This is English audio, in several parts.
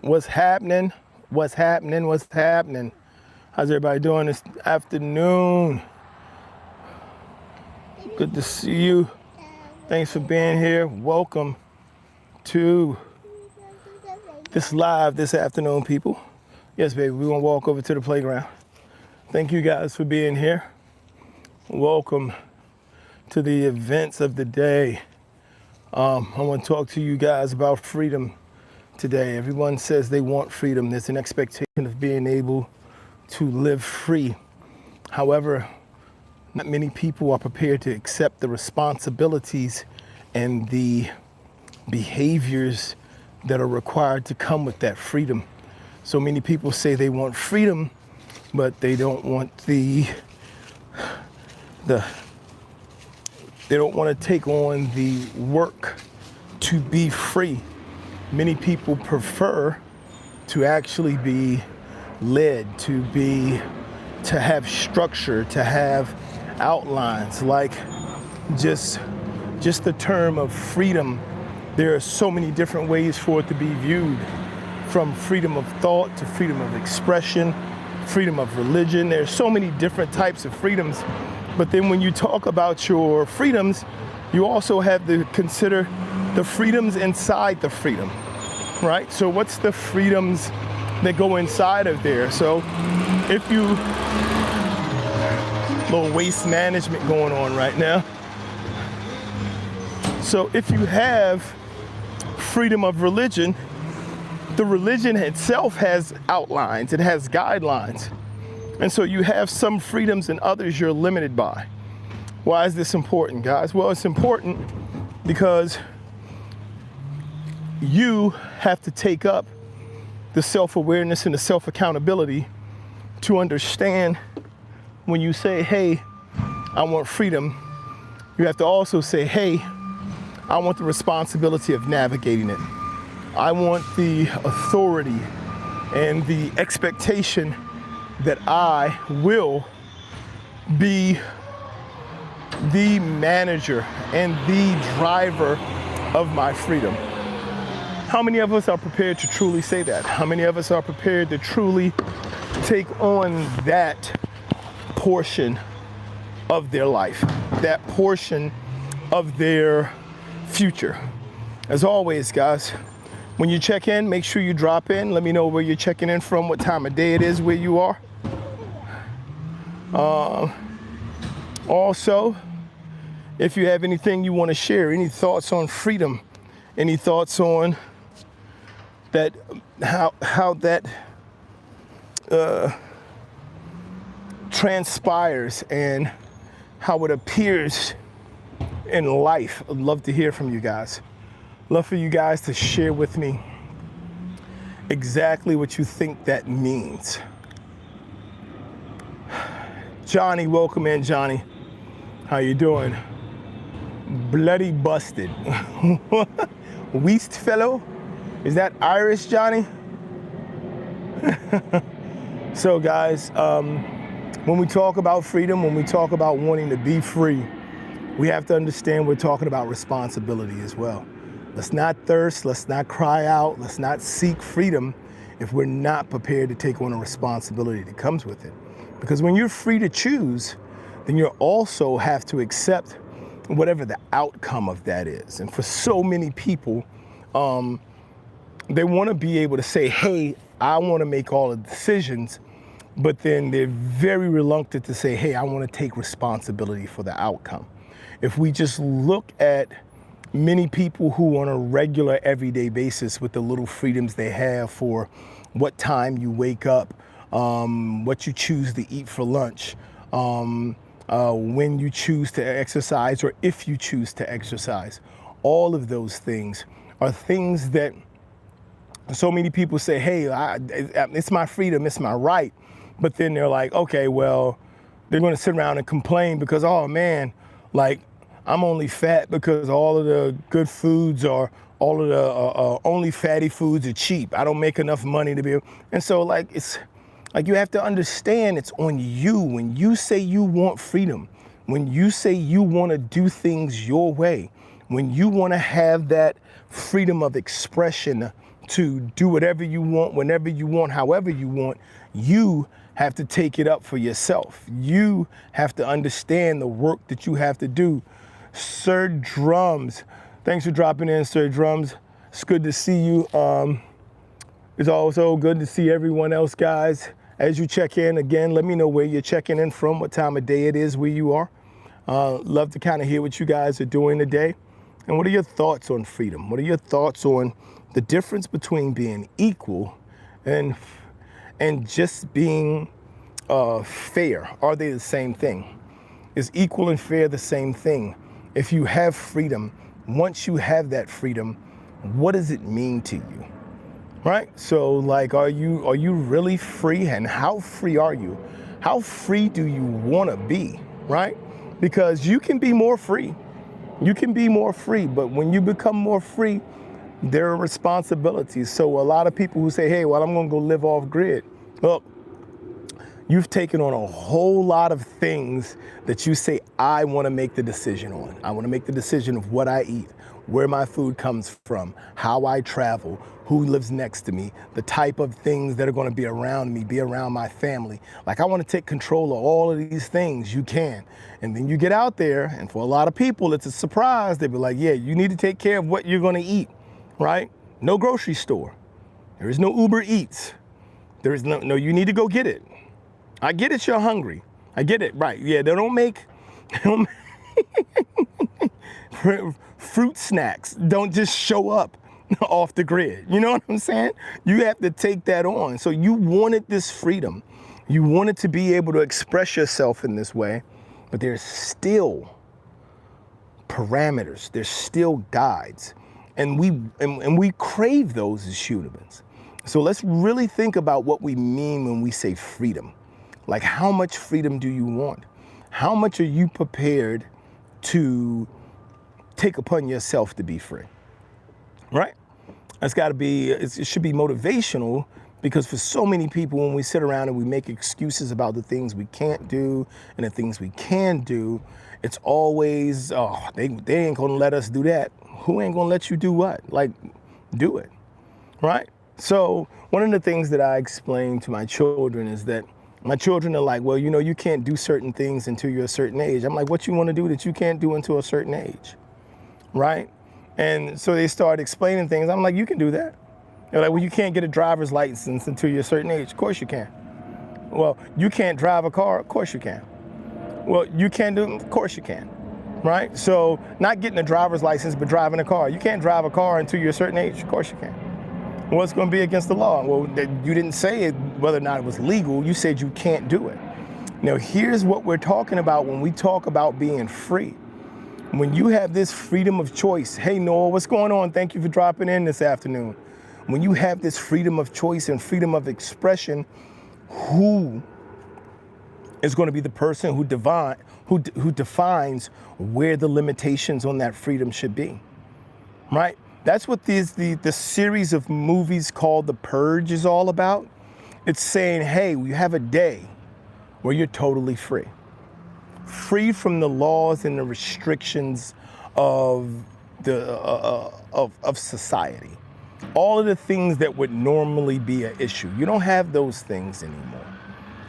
What's happening? What's happening? What's happening? How's everybody doing this afternoon? Good to see you. Thanks for being here. Welcome to this live this afternoon, people. Yes, baby, we're gonna walk over to the playground. Thank you guys for being here. Welcome to the events of the day. I want to talk to you guys about freedom today. Everyone says they want freedom. There's an expectation of being able to live free. However, not many people are prepared to accept the responsibilities and the behaviors that are required to come with that freedom. So many people say they want freedom, but they don't want they don't want to take on the work to be free. Many people prefer to actually be led, to have structure, to have outlines. Like just the term of freedom, there are so many different ways for it to be viewed, from freedom of thought to freedom of expression, freedom of religion. There's so many different types of freedoms. But then when you talk about your freedoms, you also have to consider the freedoms inside the freedom, right? So what's the freedoms that go inside of there? So if you, little waste management going on right now. So if you have freedom of religion, the religion itself has outlines, it has guidelines. And so you have some freedoms and others you're limited by. Why is this important, guys? Well, it's important because you have to take up the self-awareness and the self-accountability to understand when you say, hey, I want freedom, you have to also say, hey, I want the responsibility of navigating it. I want the authority and the expectation that I will be the manager and the driver of my freedom. How many of us are prepared to truly say that? How many of us are prepared to truly take on that portion of their life, that portion of their future? As always, guys, when you check in, make sure you drop in. Let me know where you're checking in from, what time of day it is where you are. Also, if you have anything you want to share, any thoughts on freedom, any thoughts on that, how that transpires and how it appears in life, I'd love to hear from you guys. Love for you guys to share with me exactly what you think that means. Johnny, welcome in, Johnny. How you doing? Bloody busted. Weast fellow? Is that Irish, Johnny? So guys, when we talk about freedom, when we talk about wanting to be free, we have to understand we're talking about responsibility as well. Let's not thirst, let's not cry out, let's not seek freedom if we're not prepared to take on a responsibility that comes with it. Because when you're free to choose, then you also have to accept whatever the outcome of that is. And for so many people, they want to be able to say, hey, I want to make all the decisions, but then they're very reluctant to say, hey, I want to take responsibility for the outcome. If we just look at many people who on a regular everyday basis with the little freedoms they have for what time you wake up, what you choose to eat for lunch, when you choose to exercise or if you choose to exercise. All of those things are things that so many people say, hey, it's my freedom, it's my right. But then they're like, okay, well, they're going to sit around and complain because, oh man, like I'm only fat because all of the good foods or all of the only fatty foods are cheap. I don't make enough money to be able. And so like, it's like you have to understand it's on you. When you say you want freedom, when you say you want to do things your way, when you want to have that freedom of expression, to do whatever you want, whenever you want, however you want. You have to take it up for yourself. You have to understand the work that you have to do. Sir Drums, thanks for dropping in, Sir Drums. It's good to see you. It's also good to see everyone else, guys. As you check in, again, let me know where you're checking in from, what time of day it is where you are. Love to kind of hear what you guys are doing today. And what are your thoughts on freedom? What are your thoughts on the difference between being equal and just being fair? Are they the same thing? Is equal and fair the same thing? If you have freedom, once you have that freedom, what does it mean to you? Right? So like, are you really free, and how free are you? How free do you want to be? Right? Because you can be more free. You can be more free, but when you become more free, there are responsibilities. So a lot of people who say, hey, well, I'm going to go live off grid. Well, you've taken on a whole lot of things that you say, I want to make the decision on. I want to make the decision of what I eat, where my food comes from, how I travel, who lives next to me, the type of things that are going to be around me, be around my family. Like, I want to take control of all of these things. You can. And then you get out there, and for a lot of people, it's a surprise. They be like, yeah, you need to take care of what you're going to eat, right? No grocery store. There is no Uber Eats. There is no, you need to go get it. I get it, you're hungry. I get it, right. Yeah, they don't make fruit snacks. Don't just show up off the grid. You know what I'm saying? You have to take that on. So you wanted this freedom. You wanted to be able to express yourself in this way, but there's still parameters. There's still guides. And we crave those as humans. So let's really think about what we mean when we say freedom. Like, how much freedom do you want? How much are you prepared to take upon yourself to be free? Right? That's got to be, it should be motivational, because for so many people, when we sit around and we make excuses about the things we can't do and the things we can do, it's always, oh, they ain't going to let us do that. Who ain't going to let you do what? Like, do it. Right? So one of the things that I explain to my children is that my children are like, well, you know, you can't do certain things until you're a certain age. I'm like, what you want to do that you can't do until a certain age? Right? And so they start explaining things. I'm like, you can do that. They're like, well, you can't get a driver's license until you're a certain age. Of course you can. Well, you can't drive a car. Of course you can. Well, you can do it. Of course you can. Right? So not getting a driver's license, but driving a car. You can't drive a car until you're a certain age. Of course you can. Well, it's going to be against the law. Well, you didn't say it, whether or not it was legal. You said you can't do it. Now, here's what we're talking about when we talk about being free. When you have this freedom of choice, hey, Noah, what's going on? Thank you for dropping in this afternoon. When you have this freedom of choice and freedom of expression, who is going to be the person who defines where the limitations on that freedom should be, right? That's what the series of movies called The Purge is all about. It's saying, hey, you have a day where you're totally free. Free from the laws and the restrictions of society. All of the things that would normally be an issue. You don't have those things anymore,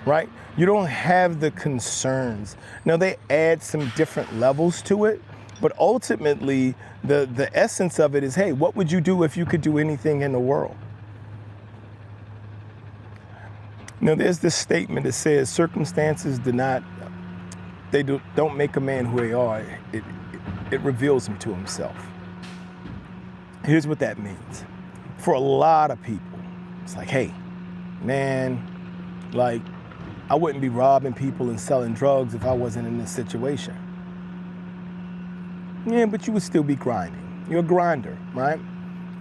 right? You don't have the concerns. Now, they add some different levels to it, but ultimately, the essence of it is, hey, what would you do if you could do anything in the world? Now, there's this statement that says circumstances don't make a man who they are. It reveals him to himself. Here's what that means. For a lot of people, it's like, hey, man, like, I wouldn't be robbing people and selling drugs if I wasn't in this situation. Yeah, but you would still be grinding. You're a grinder, right?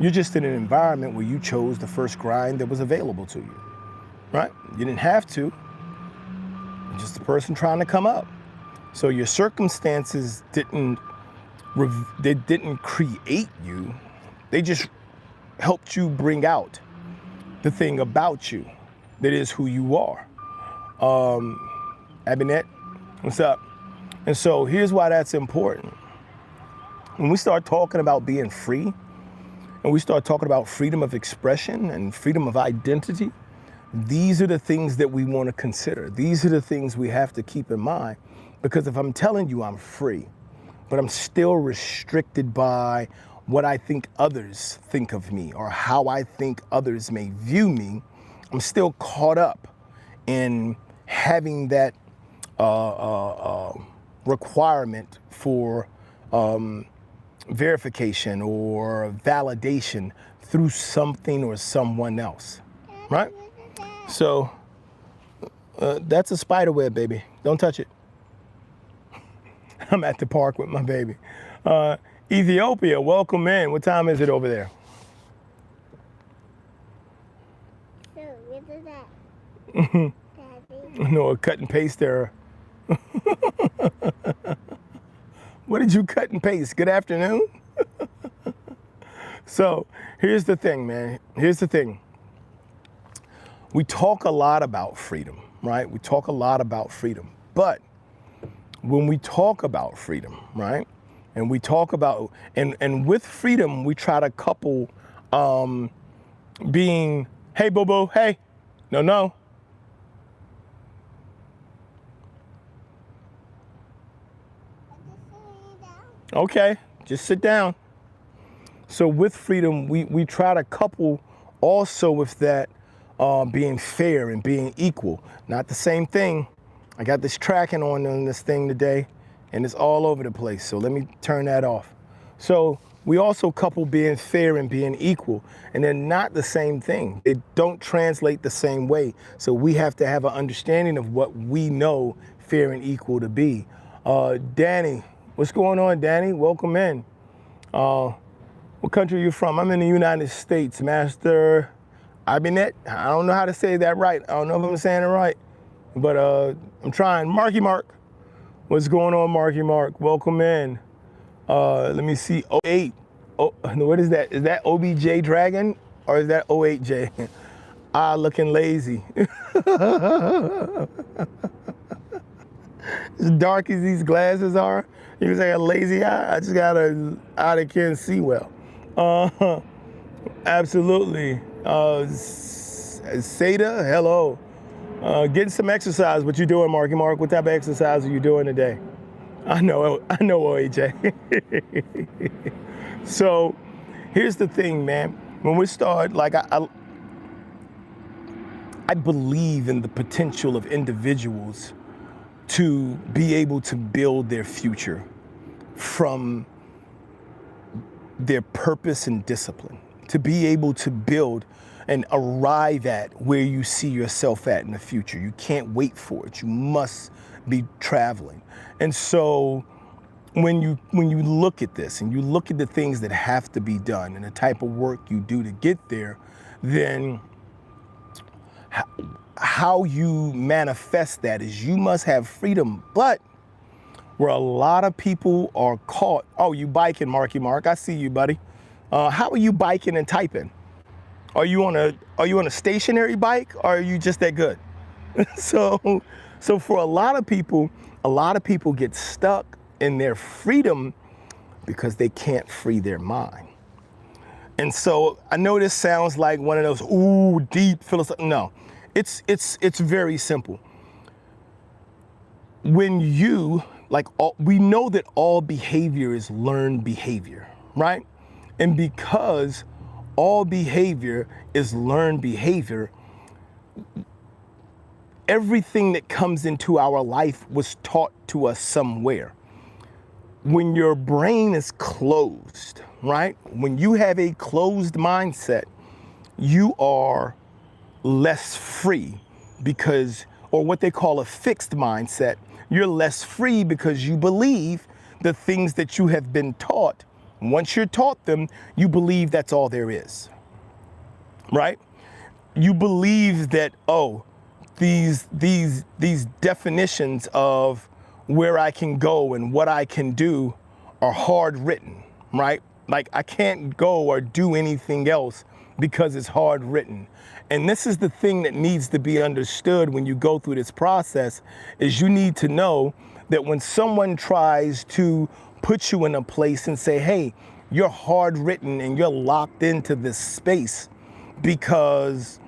You're just in an environment where you chose the first grind that was available to you, right? You didn't have to. You're just a person trying to come up. So your circumstances didn't create you. They just helped you bring out the thing about you that is who you are. Abinette, what's up? And so here's why that's important. When we start talking about being free, and we start talking about freedom of expression and freedom of identity, these are the things that we want to consider. These are the things we have to keep in mind, because if I'm telling you I'm free, but I'm still restricted by what I think others think of me or how I think others may view me, I'm still caught up in having that requirement for verification or validation through something or someone else, right? So that's a spider web, baby. Don't touch it. I'm at the park with my baby. Ethiopia, welcome in. What time is it over there? So, what is that? Daddy? No, a cut and paste error. What did you cut and paste? Good afternoon? So here's the thing, man. Here's the thing. We talk a lot about freedom, right? We talk a lot about freedom. But when we talk about freedom, right? And we talk about, and with freedom, we try to couple being, hey, boo-boo, hey, no. Okay, just sit down. So with freedom, we try to couple also with that being fair and being equal. Not the same thing. I got this tracking on this thing today, and it's all over the place. So let me turn that off. So we also couple being fair and being equal, and they're not the same thing. They don't translate the same way. So we have to have an understanding of what we know fair and equal to be. Danny, what's going on, Danny? Welcome in. What country are you from? I'm in the United States, Master Abinet. I don't know how to say that right. I don't know if I'm saying it right, but I'm trying. Marky Mark, what's going on, Marky Mark? Welcome in. Let me see, 08. Oh, what is that? Is that OBJ Dragon or is that 08J? Looking lazy. As dark as these glasses are, you can say a lazy eye. I just got an eye that can't see well. Absolutely. Seda, hello. Getting some exercise. What you doing, Marky Mark? What type of exercise are you doing today? I know, OAJ. So here's the thing, man. When we start, like I believe in the potential of individuals to be able to build their future from their purpose and discipline, to be able to build and arrive at where you see yourself at in the future. You can't wait for it. You must be traveling. And so when you look at this and you look at the things that have to be done and the type of work you do to get there, then how you manifest that is you must have freedom. But where a lot of people are caught, oh, you biking, Marky Mark, I see you, buddy. How are you biking and typing? Are you on a stationary bike, or are you just that good? So for a lot of people get stuck in their freedom because they can't free their mind. And so I know this sounds like one of those deep philosophical. No, it's very simple. When you we know that all behavior is learned behavior, right? And because all behavior is learned behavior, everything that comes into our life was taught to us somewhere. When your brain is closed, right? When you have a closed mindset, you are less free because, or what they call a fixed mindset, you're less free because you believe the things that you have been taught. Once you're taught them, you believe that's all there is, right? You believe that, these definitions of where I can go and what I can do are hard written, right? Like I can't go or do anything else because it's hard written. And this is the thing that needs to be understood when you go through this process, is you need to know that when someone tries to put you in a place and say, hey, you're hard written and you're locked into this space because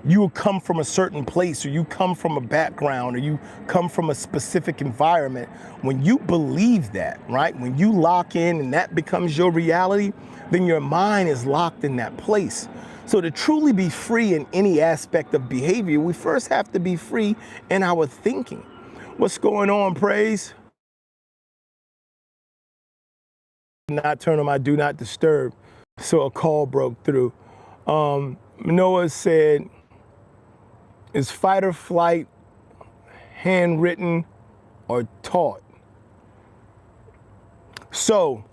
you come from a certain place, or you come from a background, or you come from a specific environment. When you believe that, right? When you lock in and that becomes your reality, then your mind is locked in that place. So to truly be free in any aspect of behavior, we first have to be free in our thinking. What's going on, Praise? Not turn on my do not disturb, so a call broke through. Noah said, is fight or flight handwritten or taught? So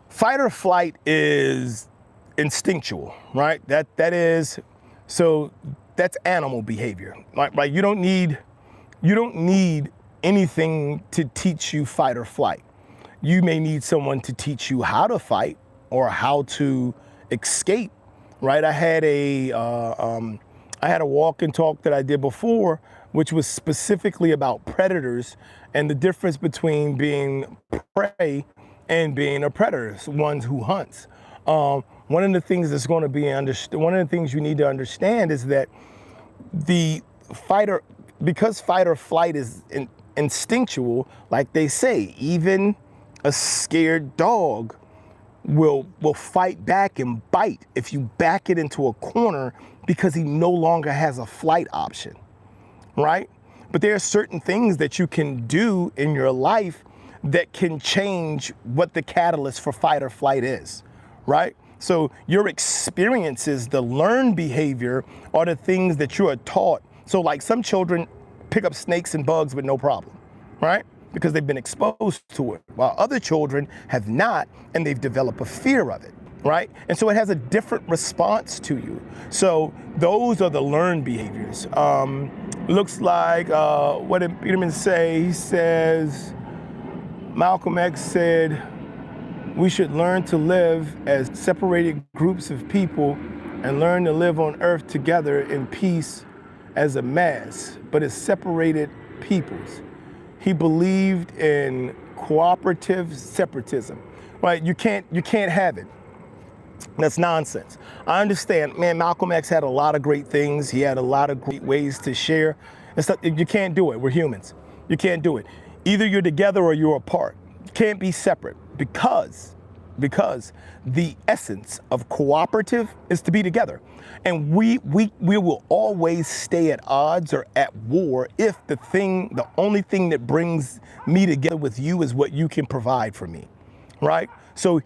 fight or flight is instinctual, right? That is, so that's animal behavior, right? You don't need anything to teach you fight or flight. You may need someone to teach you how to fight or how to escape, right? I had a walk and talk that I did before, which was specifically about predators and the difference between being prey and being a predator, one who hunts. One of the things that's going to be one of the things you need to understand is that because fight or flight is instinctual, like they say, even a scared dog will fight back and bite if you back it into a corner because he no longer has a flight option, right? But there are certain things that you can do in your life that can change what the catalyst for fight or flight is, right? So your experiences, the learned behavior, are the things that you are taught. So like some children pick up snakes and bugs with no problem, right? Because they've been exposed to it, while other children have not, and they've developed a fear of it, right? And so it has a different response to you. So those are the learned behaviors. Looks like, what did Peterman say? He says, Malcolm X said, we should learn to live as separated groups of people and learn to live on earth together in peace as a mass, but as separated peoples. He believed in cooperative separatism, right? You can't have it. That's nonsense. I understand, man, Malcolm X had a lot of great things. He had a lot of great ways to share. You can't do it. We're humans. You can't do it. Either you're together or you're apart. You can't be separate because the essence of cooperative is to be together. And we will always stay at odds or at war if the only thing that brings me together with you is what you can provide for me, right? So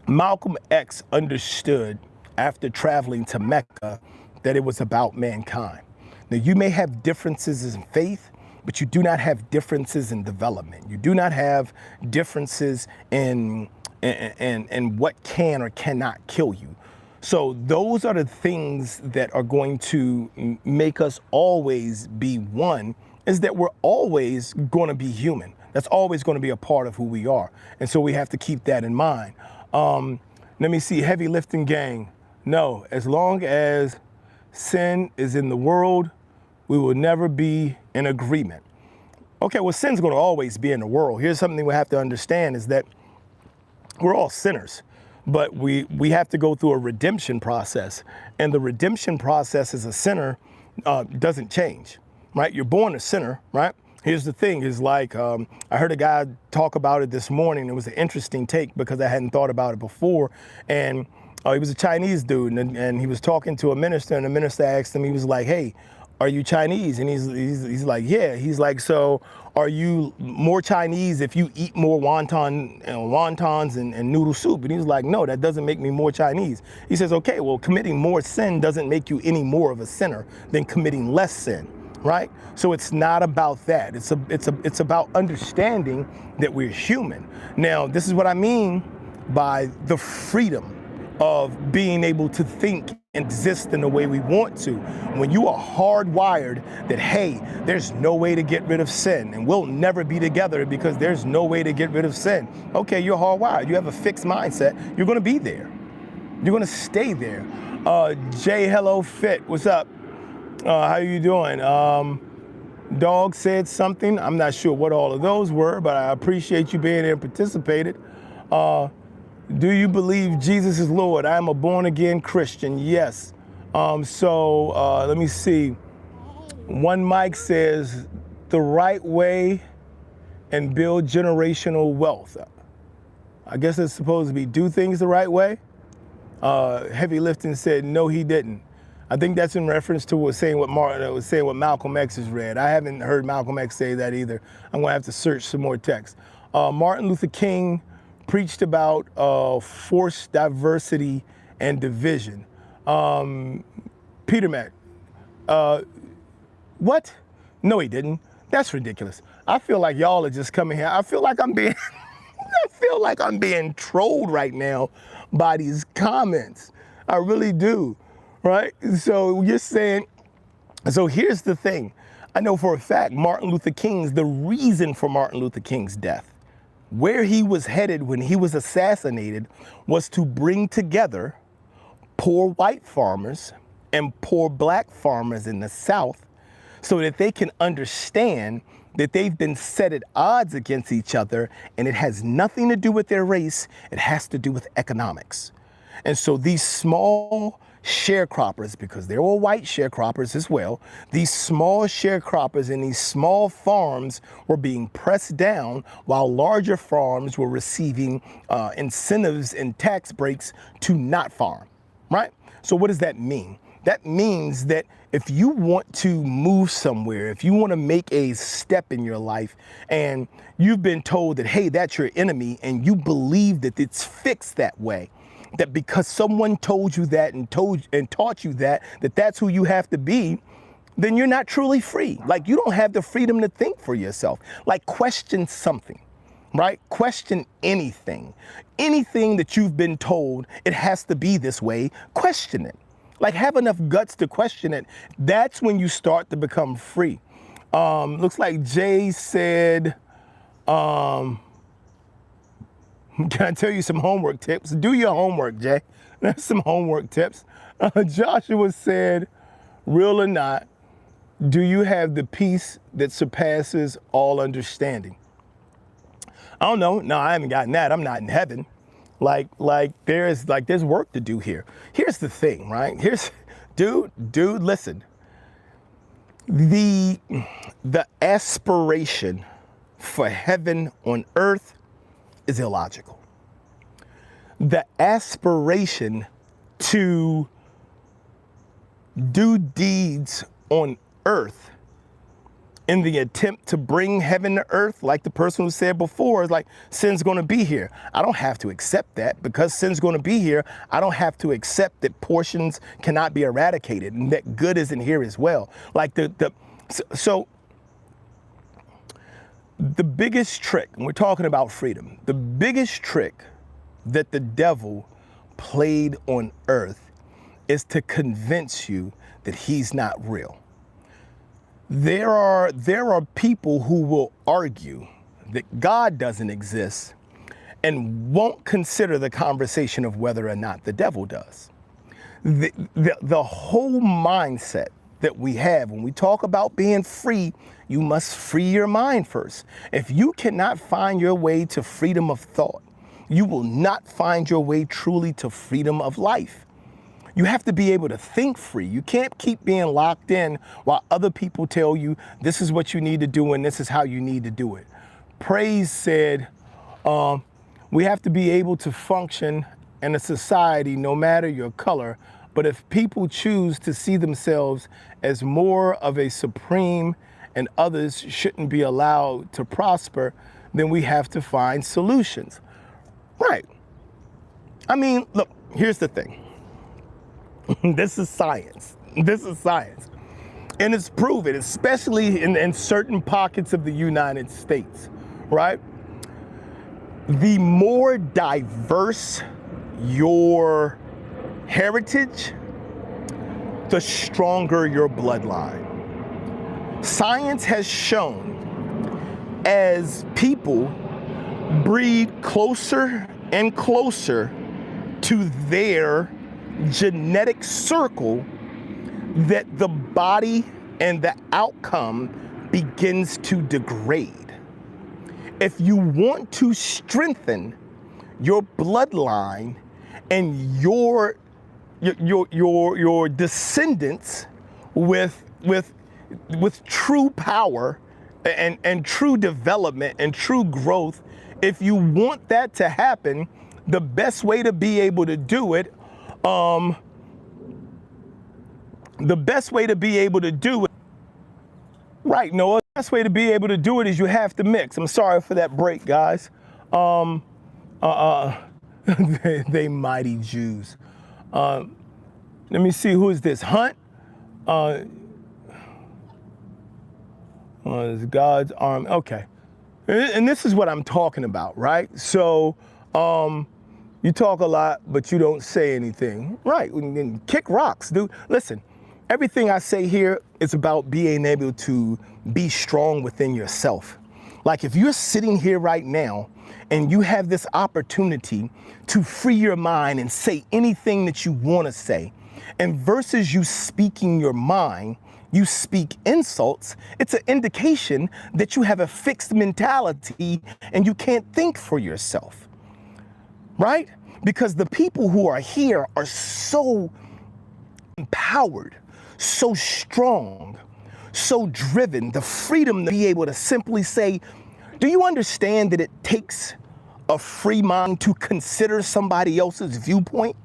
Malcolm X understood after traveling to Mecca that it was about mankind. Now you may have differences in faith, but you do not have differences in development. You do not have differences in what can or cannot kill you. So those are the things that are going to make us always be one, is that we're always going to be human. That's always going to be a part of who we are. And so we have to keep that in mind. Let me see, heavy lifting gang. No, as long as sin is in the world, we will never be in agreement. Okay, well, sin's going to always be in the world. Here's something we have to understand is that we're all sinners, but we have to go through a redemption process. And the redemption process as a sinner doesn't change, right? You're born a sinner, right? Here's the thing is like, I heard a guy talk about it this morning. It was an interesting take because I hadn't thought about it before. And he was a Chinese dude and he was talking to a minister and the minister asked him, he was like, hey, are you Chinese? And he's like, yeah. He's like, so are you more Chinese if you eat more wontons and noodle soup? And he was like, no, that doesn't make me more Chinese. He says, okay, well, committing more sin doesn't make you any more of a sinner than committing less sin, right? So it's not about that. It's about understanding that we're human. Now, this is what I mean by the freedom of being able to think and exist in the way we want to. When you are hardwired that, hey, there's no way to get rid of sin and we'll never be together because there's no way to get rid of sin. Okay, you're hardwired. You have a fixed mindset. You're going to be there. You're going to stay there. Jay, hello, Fit. What's up? How you doing? Dog said something. I'm not sure what all of those were, but I appreciate you being there and participated. Do you believe Jesus is Lord? I am a born-again Christian. Yes. Let me see. One Mike says, the right way and build generational wealth. I guess it's supposed to be do things the right way. Heavy Lifting said, no, he didn't. I think that's in reference to what Malcolm X has read. I haven't heard Malcolm X say that either. I'm gonna have to search some more text. Martin Luther King preached about forced diversity and division. Peter Mac, what? No, he didn't. That's ridiculous. I feel like y'all are just coming here. I feel like I'm being, I feel like I'm being trolled right now by these comments. I really do, right? So you're saying, so here's the thing. I know for a fact the reason for Martin Luther King's death, where he was headed when he was assassinated, was to bring together poor white farmers and poor black farmers in the South so that they can understand that they've been set at odds against each other, and it has nothing to do with their race, it has to do with economics. And so these small sharecroppers, because there were white sharecroppers as well, these small sharecroppers in these small farms were being pressed down while larger farms were receiving incentives and tax breaks to not farm, right? So what does that mean? That means that if you want to move somewhere, if you want to make a step in your life and you've been told that, hey, that's your enemy, and you believe that it's fixed that way, that because someone told you that and taught you that that's who you have to be, then you're not truly free. Like, you don't have the freedom to think for yourself. Like, question something, right? Question anything. Anything that you've been told it has to be this way, question it. Like, have enough guts to question it. That's when you start to become free. Looks like Jay said, can I tell you some homework tips? Do your homework, Jay. That's some homework tips. Joshua said, real or not, do you have the peace that surpasses all understanding? I don't know. No, I haven't gotten that. I'm not in heaven. Like there's work to do here. Here's the thing, right? Dude, listen. The aspiration for heaven on earth is illogical. The aspiration to do deeds on earth in the attempt to bring heaven to earth, like the person who said before, is like, sin's gonna be here. I don't have to accept that. Because sin's gonna be here, I don't have to accept that portions cannot be eradicated and that good isn't here as well. Like so the biggest trick, and we're talking about freedom, the biggest trick that the devil played on earth is to convince you that he's not real. There are people who will argue that God doesn't exist and won't consider the conversation of whether or not the devil does. The whole mindset that we have when we talk about being free, you must free your mind first. If you cannot find your way to freedom of thought, you will not find your way truly to freedom of life. You have to be able to think free. You can't keep being locked in while other people tell you this is what you need to do and this is how you need to do it. Praise said, we have to be able to function in a society no matter your color, but if people choose to see themselves as more of a supreme and others shouldn't be allowed to prosper, then we have to find solutions. Right. I mean, look, here's the thing. This is science. This is science. And it's proven, especially in certain pockets of the United States, right? The more diverse your heritage, the stronger your bloodline. Science has shown as people breed closer and closer to their genetic circle, that the body and the outcome begins to degrade. If you want to strengthen your bloodline and your descendants with true power and true development and true growth, if you want that to happen, the best way to be able to do it, right, Noah, the best way to be able to do it is you have to mix. I'm sorry for that break, guys. They mighty Jews. Let me see, who is this? Hunt? It's God's arm. Okay. And this is what I'm talking about, right? So you talk a lot, but you don't say anything. Right. Kick rocks, dude. Listen, everything I say here is about being able to be strong within yourself. Like if you're sitting here right now and you have this opportunity to free your mind and say anything that you want to say, and versus you speaking your mind, you speak insults, it's an indication that you have a fixed mentality and you can't think for yourself, right? Because the people who are here are so empowered, so strong, so driven, the freedom to be able to simply say, do you understand that it takes a free mind to consider somebody else's viewpoint?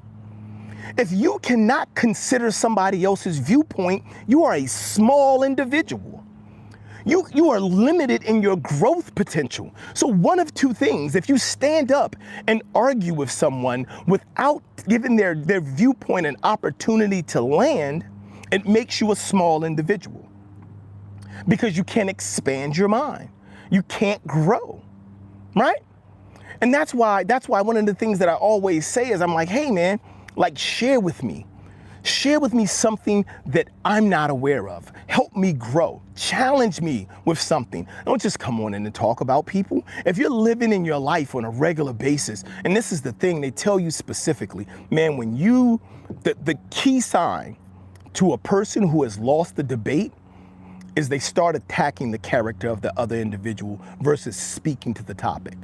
If you cannot consider somebody else's viewpoint, you are a small individual. You are limited in your growth potential. So one of two things, if you stand up and argue with someone without giving their viewpoint an opportunity to land, it makes you a small individual because you can't expand your mind. You can't grow, right? And that's why one of the things that I always say is I'm like, hey man, like share with me something that I'm not aware of. Help me grow. Challenge me with something. Don't just come on in and talk about people. If you're living in your life on a regular basis, and this is the thing, they tell you specifically, man, when the key sign to a person who has lost the debate is they start attacking the character of the other individual versus speaking to the topic.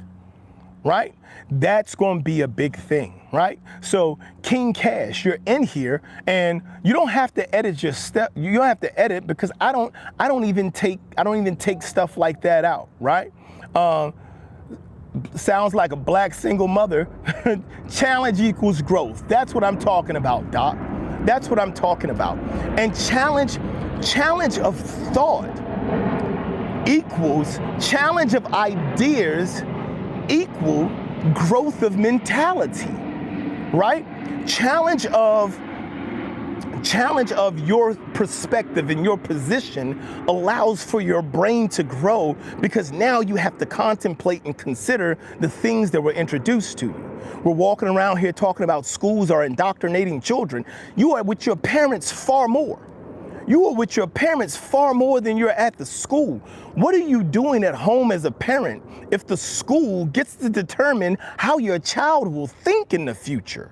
Right? That's going to be a big thing, right? So King Cash, you're in here and you don't have to edit your step. You don't have to edit because I don't even take stuff like that out, right? Sounds like a black single mother. Challenge equals growth. That's what I'm talking about, Doc. That's what I'm talking about. And challenge of thought equals challenge of ideas equal growth of mentality, right? Challenge of your perspective and your position allows for your brain to grow because now you have to contemplate and consider the things that were introduced to you. We're walking around here talking about schools are indoctrinating children. You are with your parents far more. You are with your parents far more than you're at the school. What are you doing at home as a parent if the school gets to determine how your child will think in the future?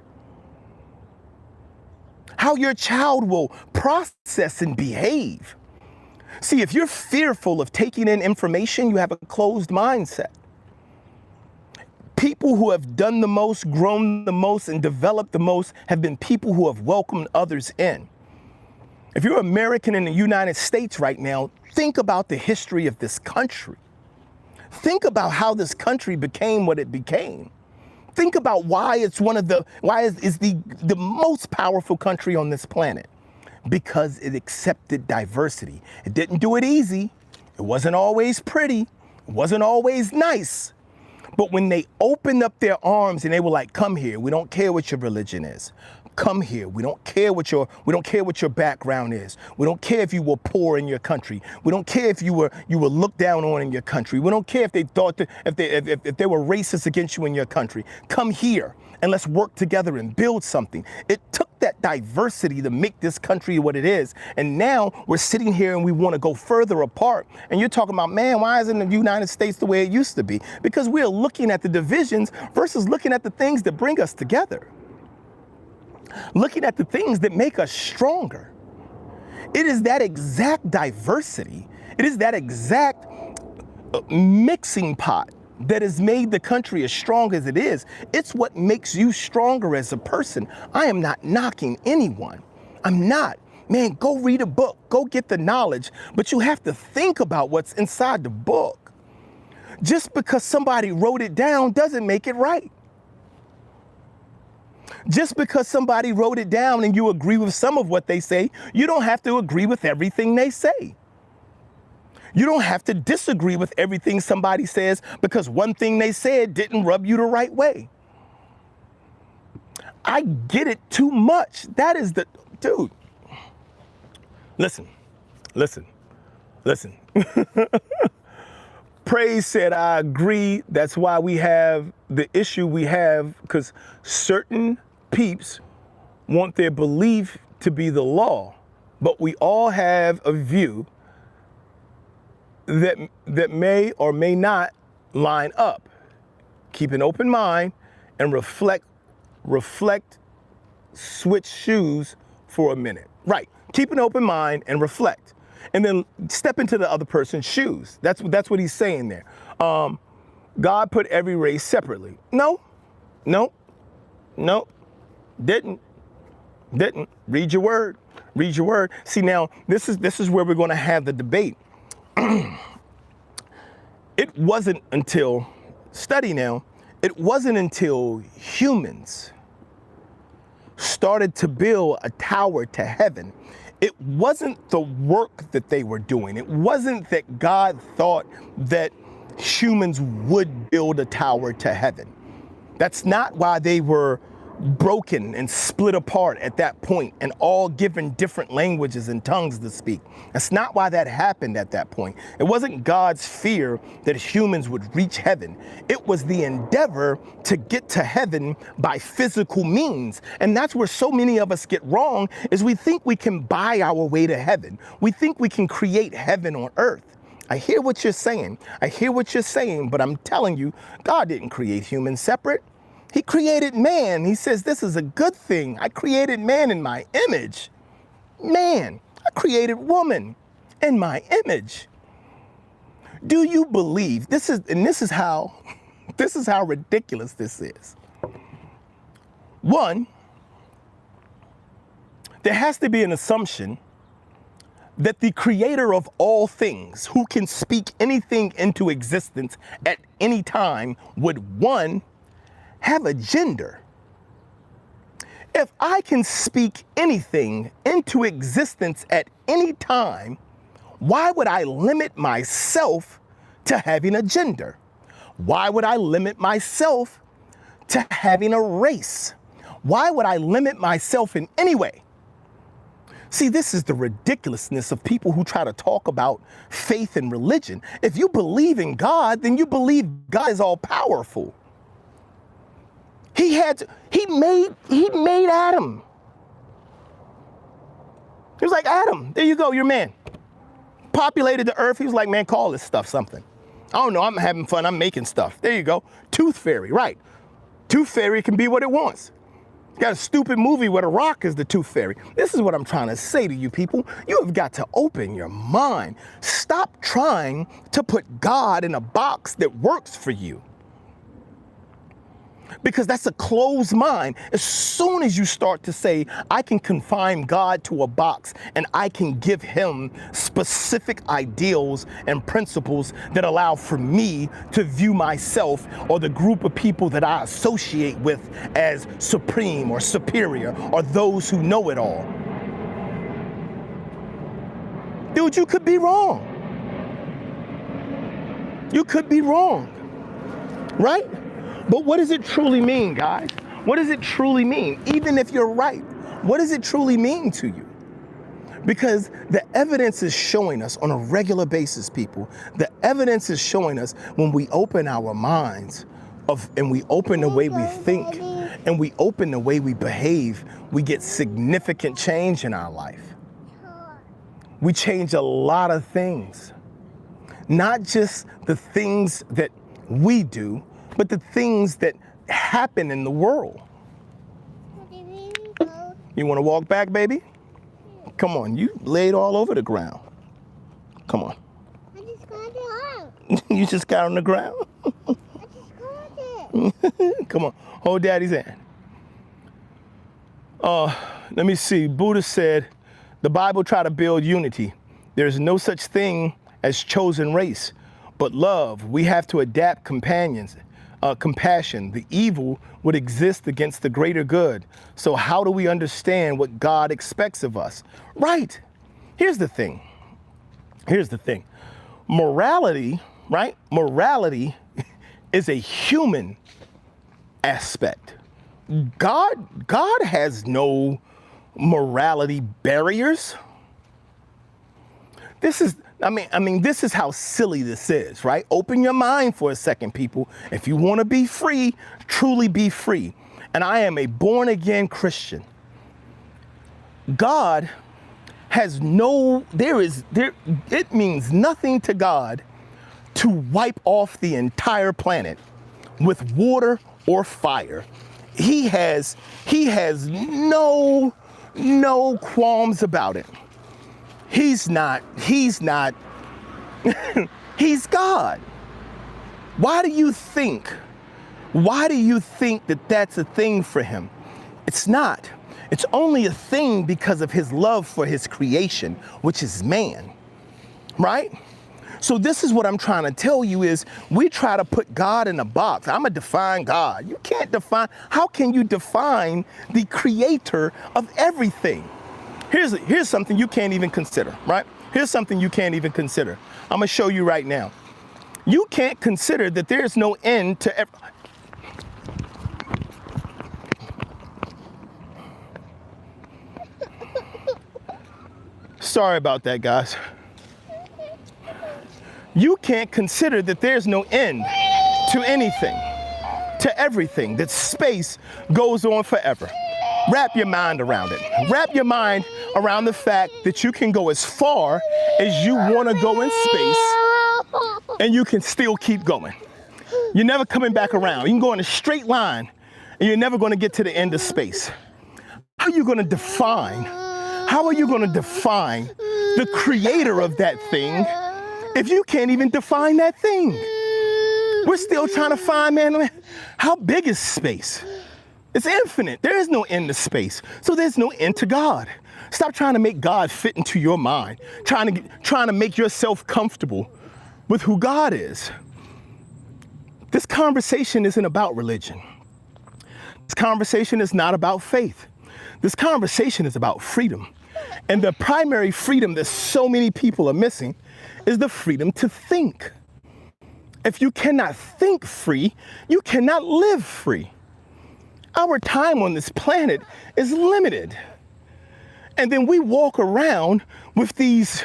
How your child will process and behave? See, if you're fearful of taking in information, you have a closed mindset. People who have done the most, grown the most, and developed the most have been people who have welcomed others in. If you're American in the United States right now, think about the history of this country. Think about how this country became what it became. Think about why it's the most powerful country on this planet. Because it accepted diversity. It didn't do it easy. It wasn't always pretty. It wasn't always nice. But when they opened up their arms and they were like, come here, we don't care what your religion is. Come here. We don't care what your background is. We don't care if you were poor in your country. We don't care if you were looked down on in your country. We don't care if they thought that if they were racist against you in your country. Come here and let's work together and build something. It took that diversity to make this country what it is. And now we're sitting here and we want to go further apart. And you're talking about, man, why isn't the United States the way it used to be? Because we're looking at the divisions versus looking at the things that bring us together. Looking at the things that make us stronger. It is that exact diversity It is that exact mixing pot that has made the country as strong as it is. It's what makes you stronger as a person. I am not knocking anyone. I'm not. Man, go read a book, go get the knowledge, but you have to think about what's inside the book. Just because somebody wrote it down doesn't make it right. Just because somebody wrote it down and you agree with some of what they say, you don't have to agree with everything they say. You don't have to disagree with everything somebody says because one thing they said didn't rub you the right way. I get it too much. That is the, dude. Listen. Praise said, I agree. That's why we have the issue we have, because certain peeps want their belief to be the law, but we all have a view that may or may not line up. Keep an open mind and reflect, switch shoes for a minute. Right, keep an open mind and reflect. And then step into the other person's shoes. That's what he's saying there. God put every race separately. No, didn't. Read your word. See, now this is where we're going to have the debate. It wasn't until humans started to build a tower to heaven. It wasn't the work that they were doing. It wasn't that God thought that humans would build a tower to heaven. That's not why they were broken and split apart at that point and all given different languages and tongues to speak. That's not why that happened at that point. It wasn't God's fear that humans would reach heaven. It was the endeavor to get to heaven by physical means. And that's where so many of us get wrong, is we think we can buy our way to heaven. We think we can create heaven on earth. I hear what you're saying, but I'm telling you, God didn't create humans separate. He created man. He says, this is a good thing. I created man in my image. Man, I created woman in my image. Do you believe, this is how ridiculous this is. One, there has to be an assumption that the creator of all things, who can speak anything into existence at any time, would, one, have a gender. If I can speak anything into existence at any time, why would I limit myself to having a gender? Why would I limit myself to having a race? Why would I limit myself in any way? See, this is the ridiculousn's of people who try to talk about faith and religion. If you believe in God, then you believe God is all powerful. He made Adam. He was like, Adam, there you go, you're man. Populated the earth. He was like, man, call this stuff something. I don't know, I'm having fun, I'm making stuff. There you go. Tooth fairy, right. Tooth fairy can be what it wants. Got a stupid movie where the Rock is the tooth fairy. This is what I'm trying to say to you people. You have got to open your mind. Stop trying to put God in a box that works for you. Because that's a closed mind. As soon as you start to say, I can confine God to a box and I can give him specific ideals and principles that allow for me to view myself or the group of people that I associate with as supreme or superior or those who know it all. Dude, you could be wrong. You could be wrong, right? But what does it truly mean, guys? What does it truly mean? Even if you're right, what does it truly mean to you? Because the evidence is showing us on a regular basis, people, the evidence is showing us when we open our minds and we open the way we think and we open the way we behave, we get significant change in our life. We change a lot of things, not just the things that we do, but the things that happen in the world. You want to walk back, baby? Come on, you laid all over the ground. Come on. You just got on the ground. I just caught it. Come on, hold daddy's hand. Let me see. Buddha said, the Bible try to build unity. There's no such thing as chosen race, but love. We have to adapt compassion. The evil would exist against the greater good. So how do we understand what God expects of us? Right. Here's the thing. Morality, right? Morality is a human aspect. God has no morality barriers. This is how silly this is, right? Open your mind for a second, people. If you want to be free, truly be free. And I am a born again Christian. God has it means nothing to God to wipe off the entire planet with water or fire. He has no qualms about it. He's not, he's God. Why do you think that that's a thing for him? It's not. It's only a thing because of his love for his creation, which is man, right? So this is what I'm trying to tell you is we try to put God in a box. I'm gonna define God. You can't define, how can you define the creator of everything? Here's something you can't even consider, right? Here's something you can't even consider. I'm gonna show you right now. You can't consider that there's no end to Sorry about that, guys. You can't consider that there's no end to anything, to everything, that space goes on forever. Wrap your mind around it. Wrap your mind around the fact that you can go as far as you want to go in space and you can still keep going. You're never coming back around. You can go in a straight line and you're never going to get to the end of space. How are you going to define the creator of that thing if you can't even define that thing? We're still trying to find, man, how big is space? It's infinite. There is no end to space. So there's no end to God. Stop trying to make God fit into your mind, trying to make yourself comfortable with who God is. This conversation isn't about religion. This conversation is not about faith. This conversation is about freedom. And the primary freedom that so many people are missing is the freedom to think. If you cannot think free, you cannot live free. Our time on this planet is limited. And then we walk around with these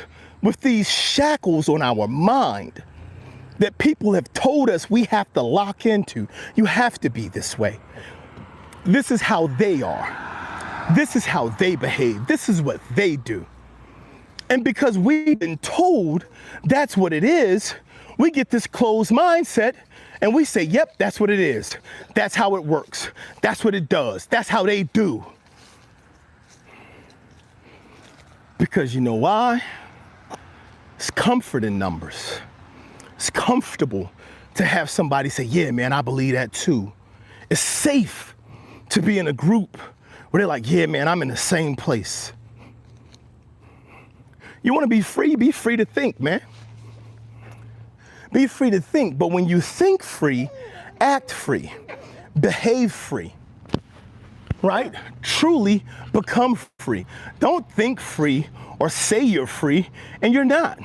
shackles on our mind that people have told us we have to lock into. You have to be this way. This is how they are. This is how they behave. This is what they do. And because we've been told that's what it is, we get this closed mindset and we say, yep, that's what it is. That's how it works. That's what it does. That's how they do. Because you know why? It's comfort in numbers. It's comfortable to have somebody say, yeah, man, I believe that too. It's safe to be in a group where they're like, yeah, man, I'm in the same place. You want to be free to think, man. Be free to think, but when you think free, act free, behave free, right? Truly become free. Don't think free or say you're free and you're not.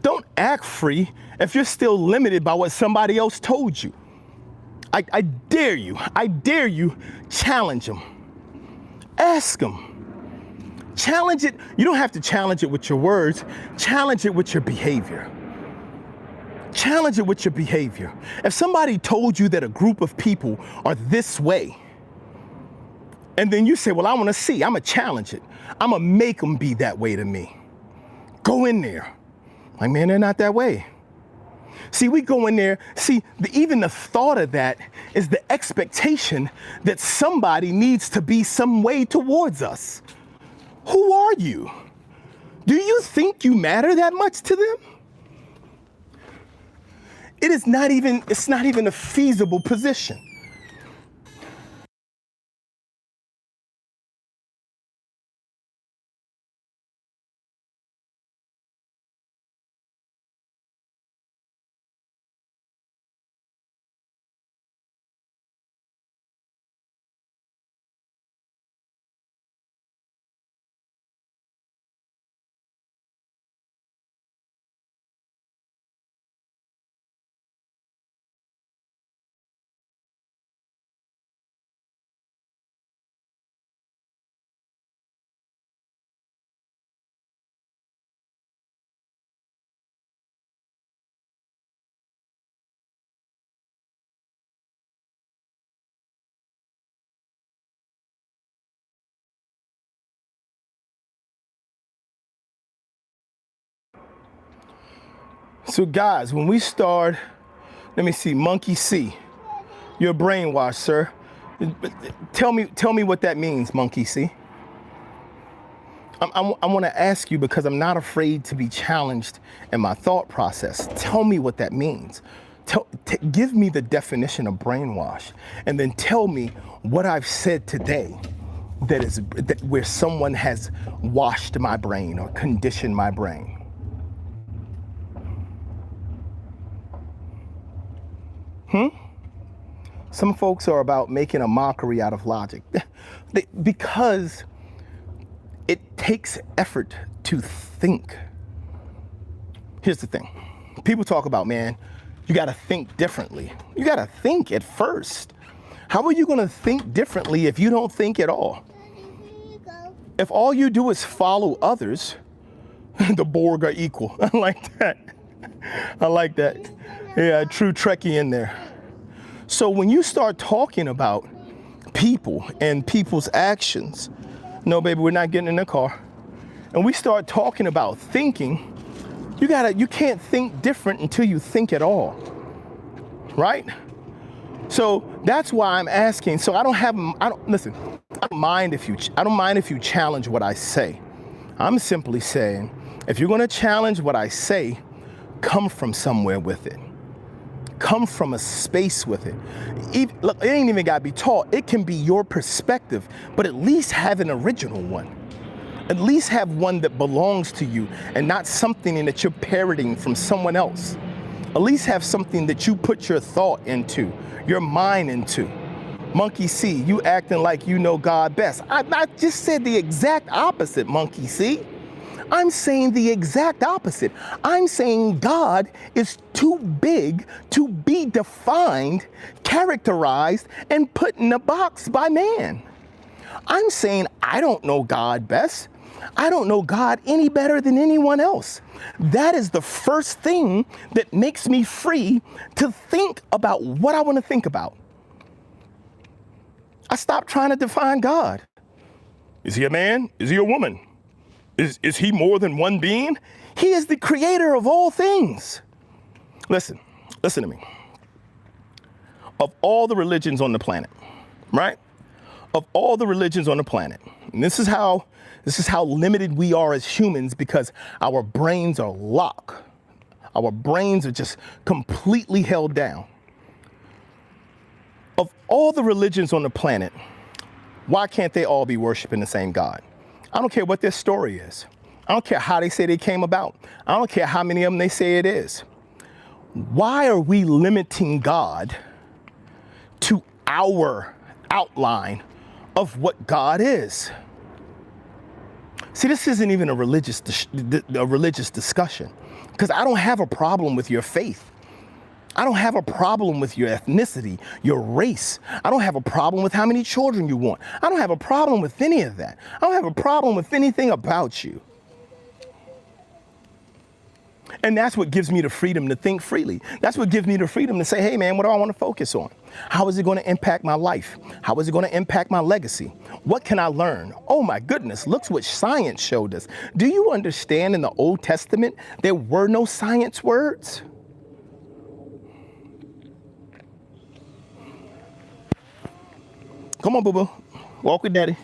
Don't act free if you're still limited by what somebody else told you. I dare you, challenge them. Ask them. Challenge it. You don't have to challenge it with your words. Challenge it with your behavior. Challenge it with your behavior. If somebody told you that a group of people are this way, and then you say, well, I want to see, I'm going to challenge it. I'm going to make them be that way to me. Go in there. Like, man, they're not that way. See, we go in there. See, even the thought of that is the expectation that somebody needs to be some way towards us. Who are you? Do you think you matter that much to them? it's not even a feasible position. So guys, when we start, let me see, monkey see. You're brainwashed, sir. Tell me what that means, monkey see. I want to ask you because I'm not afraid to be challenged in my thought process. Tell me what that means. Give me the definition of brainwash, and then tell me what I've said today that where someone has washed my brain or conditioned my brain. Some folks are about making a mockery out of logic because it takes effort to think. Here's the thing. People talk about, man, you got to think differently. You got to think at first. How are you going to think differently if you don't think at all? If all you do is follow others, the Borg are equal. I like that. I like that. Yeah, true Trekkie in there. So when you start talking about people and people's actions, no, baby, we're not getting in the car. And we start talking about thinking, you can't think different until you think at all, right? So that's why I'm asking. So I don't mind if you challenge what I say. I'm simply saying, if you're going to challenge what I say, come from somewhere with it. Come from a space with it. Look, it ain't even got to be taught. It can be your perspective, but at least have an original one. At least have one that belongs to you and not something that you're parroting from someone else. At least have something that you put your thought into, your mind into. Monkey see, you acting like you know God best. I just said the exact opposite, monkey see. I'm saying the exact opposite. I'm saying God is too big to be defined, characterized, and put in a box by man. I'm saying I don't know God best. I don't know God any better than anyone else. That is the first thing that makes me free to think about what I want to think about. I stopped trying to define God. Is he a man? Is he a woman? Is he more than one being? He is the creator of all things. Listen to me. Of all the religions on the planet, right? Of all the religions on the planet, and this is how limited we are as humans because our brains are locked. Our brains are just completely held down. Of all the religions on the planet, why can't they all be worshiping the same God? I don't care what their story is. I don't care how they say they came about. I don't care how many of them they say it is. Why are we limiting God to our outline of what God is? See, this isn't even a religious discussion because I don't have a problem with your faith. I don't have a problem with your ethnicity, your race. I don't have a problem with how many children you want. I don't have a problem with any of that. I don't have a problem with anything about you. And that's what gives me the freedom to think freely. That's what gives me the freedom to say, hey man, what do I want to focus on? How is it going to impact my life? How is it going to impact my legacy? What can I learn? Oh my goodness, look what science showed us. Do you understand in the Old Testament, there were no science words? Come on, boo-boo. Walk with daddy.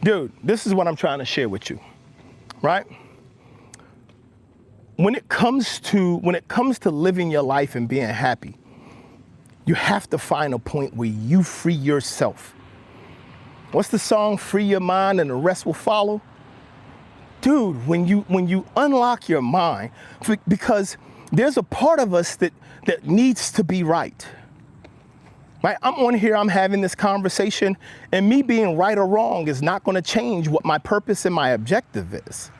Dude, this is what I'm trying to share with you, right? when it comes to living your life and being happy, you have to find a point where you free yourself. What's the song? Free your mind and the rest will follow. Dude, when you unlock your mind, because there's a part of us that needs to be right. Right? I'm on here, I'm having this conversation, and me being right or wrong is not going to change what my purpose and my objective is.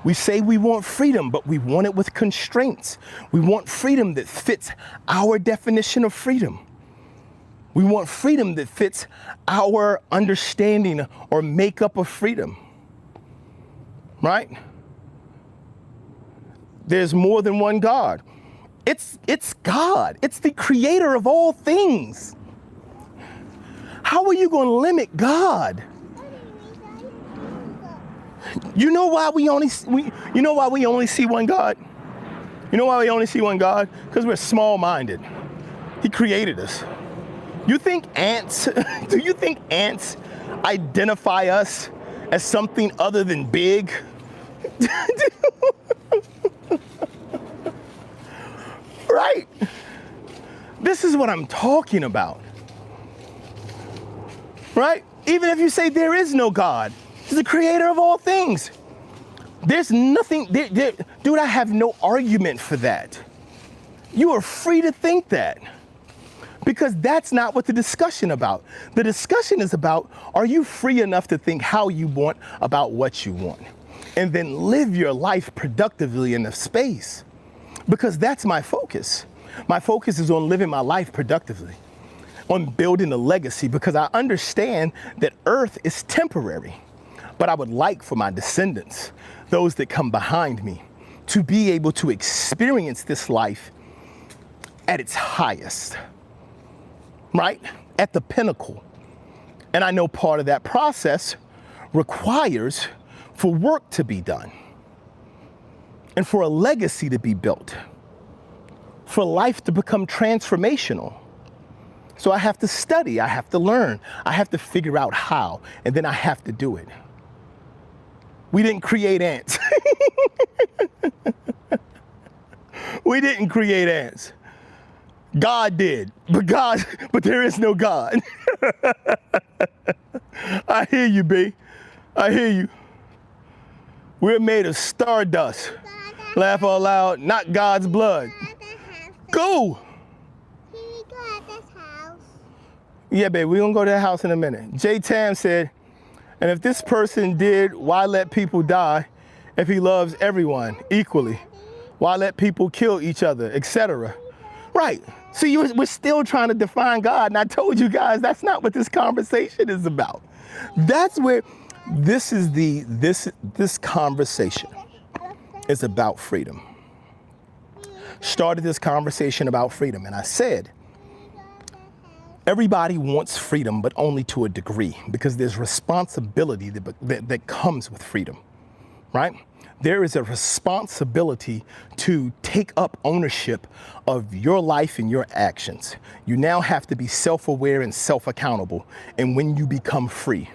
We say we want freedom, but we want it with constraints. We want freedom that fits our definition of freedom. We want freedom that fits our understanding or makeup of freedom. Right? There's more than one God. It's God. It's the creator of all things. How are you going to limit God? You know why we only see one God? You know why we only see one God? Because we're small-minded. He created us. Do you think ants identify us as something other than big? Right? This is what I'm talking about. Right? Even if you say there is no God, He's the creator of all things. There's nothing, dude, I have no argument for that. You are free to think that. Because that's not what the discussion about. The discussion is about, are you free enough to think how you want about what you want? And then live your life productively in the space. Because that's my focus. My focus is on living my life productively, on building a legacy, because I understand that Earth is temporary. But I would like for my descendants, those that come behind me, to be able to experience this life at its highest, right? At the pinnacle. And I know part of that process requires for work to be done and for a legacy to be built, for life to become transformational. So I have to study, I have to learn, I have to figure out how, and then I have to do it. We didn't create ants. We didn't create ants. God did, but there is no God. I hear you, B. I hear you. We're made of stardust. Laugh out loud, not God's blood. Go. Can we go at this house? Yeah, babe, we're gonna go to the house in a minute. J. Tam said, and if this person did, why let people die if he loves everyone equally? Why let people kill each other, etc.? Right. See, we're still trying to define God, and I told you guys that's not what this conversation is about. That's where this conversation is about freedom. Started this conversation about freedom, and I said, everybody wants freedom, but only to a degree, because there's responsibility that comes with freedom, right? There is a responsibility to take up ownership of your life and your actions. You now have to be self-aware and self-accountable. And when you become free,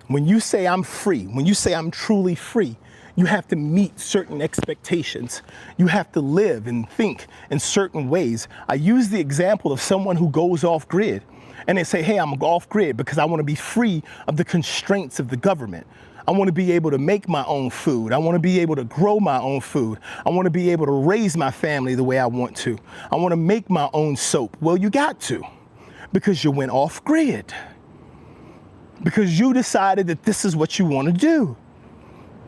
when you say I'm free, when you say I'm truly free, you have to meet certain expectations. You have to live and think in certain ways. I use the example of someone who goes off grid and they say, hey, I'm off grid because I want to be free of the constraints of the government. I want to be able to make my own food. I want to be able to grow my own food. I want to be able to raise my family the way I want to. I want to make my own soap. Well, you got to, because you went off grid. Because you decided that this is what you want to do.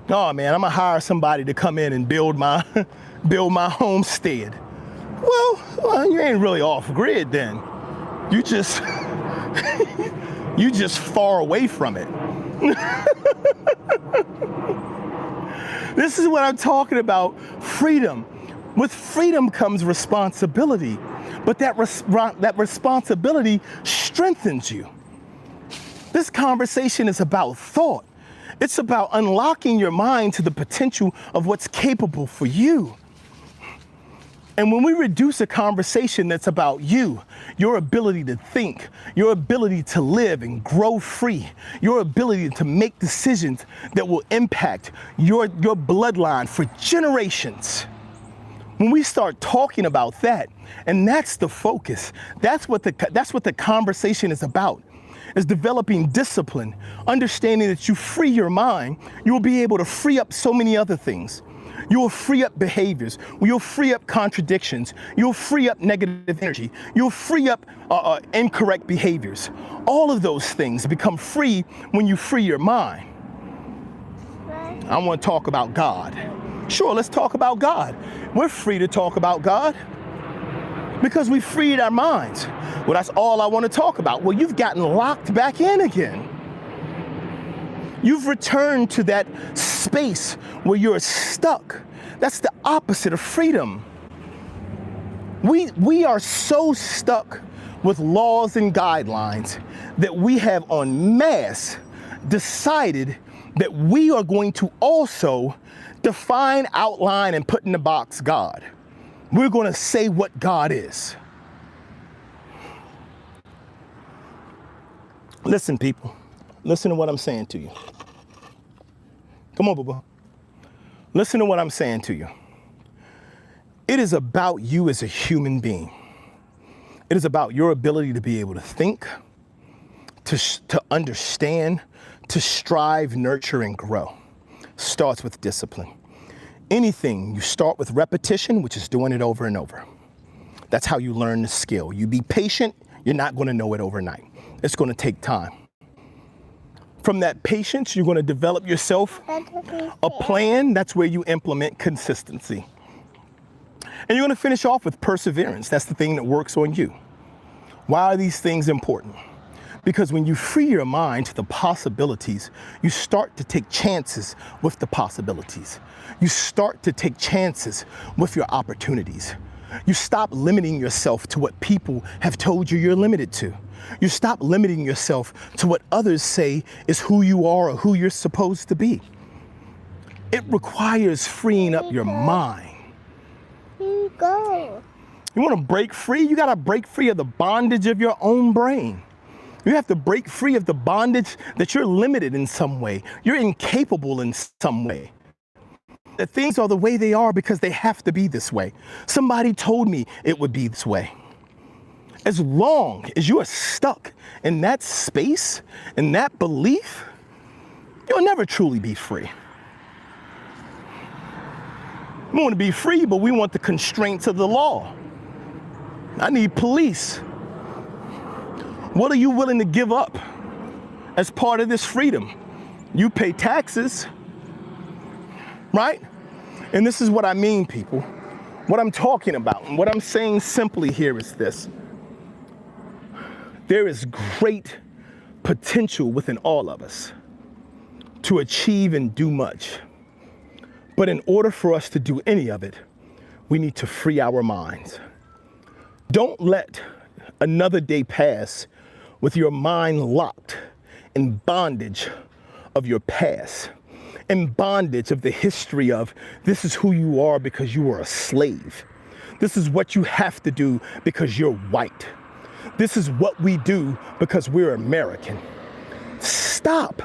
Oh man, I'm gonna hire somebody to come in and build my homestead. Well, you ain't really off grid then. You just you just far away from it. This is what I'm talking about, freedom. With freedom comes responsibility, but that responsibility strengthens you. This conversation is about thought. It's about unlocking your mind to the potential of what's capable for you. And when we reduce a conversation that's about you your ability to think, your ability to live and grow free, your ability to make decisions that will impact your bloodline for generations. When we start talking about that, and that's the focus, that's what the conversation is about, is developing discipline, understanding that you free your mind, you'll be able to free up so many other things. You'll free up behaviors, you'll free up contradictions, you'll free up negative energy, you'll free up incorrect behaviors. All of those things become free when you free your mind. I want to talk about God. Sure, let's talk about God. We're free to talk about God because we freed our minds. Well, that's all I want to talk about. Well, you've gotten locked back in again. You've returned to that space where you're stuck. That's the opposite of freedom. We are so stuck with laws and guidelines that we have en masse decided that we are going to also define, outline, and put in the box God. We're going to say what God is. Listen, people. Listen to what I'm saying to you. Come on, boo-boo. Listen to what I'm saying to you. It is about you as a human being. It is about your ability to be able to think, to understand, to strive, nurture, and grow. Starts with discipline. Anything, you start with repetition, which is doing it over and over. That's how you learn the skill. You be patient, you're not going to know it overnight. It's going to take time. From that patience, you're going to develop yourself a plan. That's where you implement consistency. And you're going to finish off with perseverance. That's the thing that works on you. Why are these things important? Because when you free your mind to the possibilities, you start to take chances with the possibilities. You start to take chances with your opportunities. You stop limiting yourself to what people have told you you're limited to. You stop limiting yourself to what others say is who you are or who you're supposed to be. It requires freeing up your mind. Here you go. You want to break free? You got to break free of the bondage of your own brain. You have to break free of the bondage that you're limited in some way. You're incapable in some way. That things are the way they are because they have to be this way. Somebody told me it would be this way. As long as you are stuck in that space, in that belief, you'll never truly be free. We want to be free, but we want the constraints of the law. I need police. What are you willing to give up as part of this freedom? You pay taxes, right? And this is what I mean, people. What I'm talking about, and what I'm saying simply here is this. There is great potential within all of us to achieve and do much. But in order for us to do any of it, we need to free our minds. Don't let another day pass with your mind locked in bondage of your past, in bondage of the history of this is who you are because you were a slave. This is what you have to do because you're white. This is what we do because we're American. Stop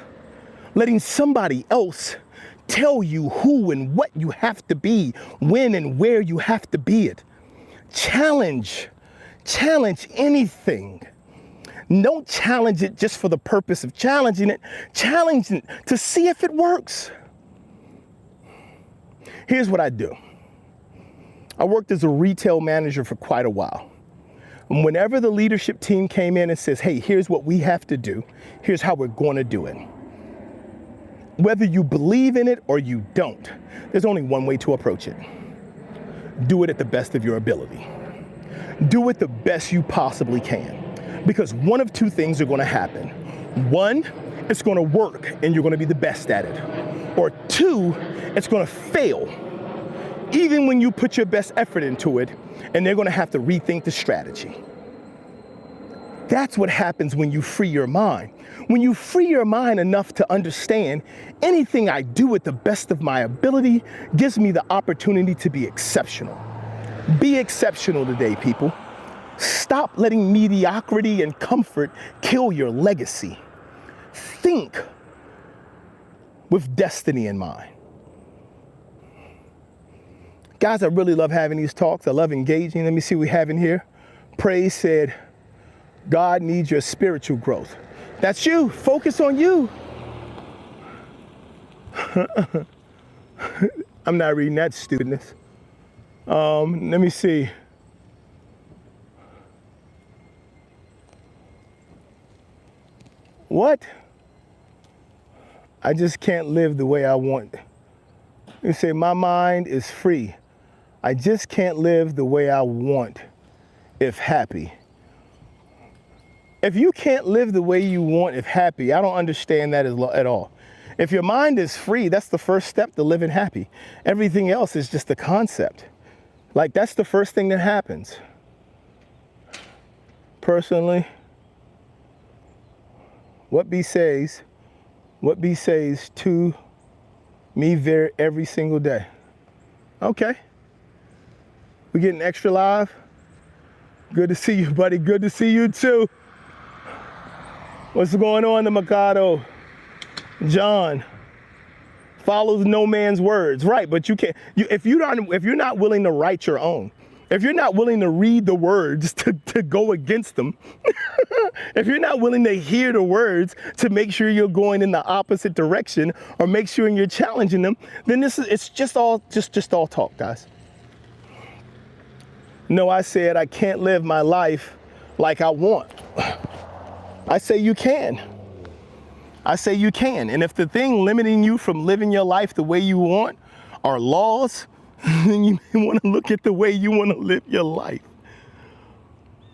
letting somebody else tell you who and what you have to be, when and where you have to be it. Challenge anything. Don't challenge it just for the purpose of challenging it. Challenge it to see if it works. Here's what I do. I worked as a retail manager for quite a while. And whenever the leadership team came in and says, hey, here's what we have to do, here's how we're going to do it. Whether you believe in it or you don't, there's only one way to approach it. Do it at the best of your ability. Do it the best you possibly can. Because one of two things are going to happen. One, it's going to work and you're going to be the best at it. Or two, it's going to fail, even when you put your best effort into it, and they're going to have to rethink the strategy. That's what happens when you free your mind. When you free your mind enough to understand anything I do at the best of my ability gives me the opportunity to be exceptional. Be exceptional today, people. Stop letting mediocrity and comfort kill your legacy. Think with destiny in mind. Guys, I really love having these talks. I love engaging. Let me see what we have in here. Praise said, God needs your spiritual growth. That's you. Focus on you. I'm not reading that stupidness. Let me see. What? I just can't live the way I want. You say, my mind is free. I just can't live the way I want if happy. If you can't live the way you want if happy, I don't understand that at all. If your mind is free, that's the first step to living happy. Everything else is just a concept. Like, that's the first thing that happens. Personally, what B says to me every single day. Okay. We getting extra live? Good to see you, buddy. Good to see you too. What's going on, the Mikado? John follows no man's words. Right, but you can't, if you're not willing to write your own, if you're not willing to read the words to go against them, if you're not willing to hear the words to make sure you're going in the opposite direction or make sure you're challenging them, then it's just all talk, guys. No, I said I can't live my life like I want. I say you can. I say you can. And if the thing limiting you from living your life the way you want are laws, then you want to look at the way you want to live your life.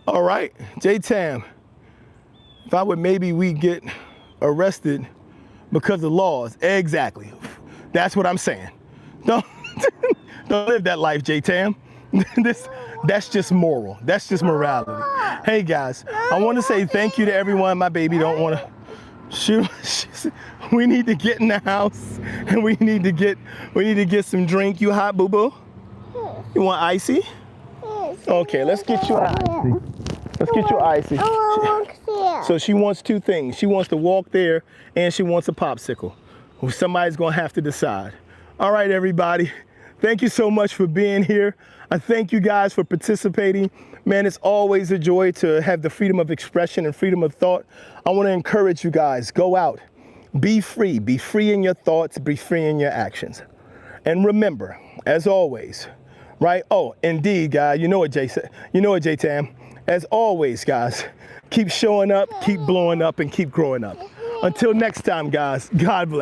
All right, J-Tam, if I would, maybe we get arrested because of laws. Exactly. That's what I'm saying. Don't live that life, J-Tam. That's just moral. That's just morality. Hey guys, I want to say thank you to everyone. My baby don't want to shoot. We need to get in the house and we need to get some drink. You hot, boo boo? You want icy? Okay, let's get you icy. Let's get you icy. So she wants two things. She wants to walk there and she wants a popsicle. Somebody's gonna have to decide. All right, everybody. Thank you so much for being here. I thank you guys for participating. Man, it's always a joy to have the freedom of expression and freedom of thought. I want to encourage you guys, go out, be free in your thoughts, be free in your actions. And remember, as always, right? Oh, indeed, guys, you know what J-Tam, as always, guys, keep showing up, keep blowing up, and keep growing up. Until next time, guys, God bless.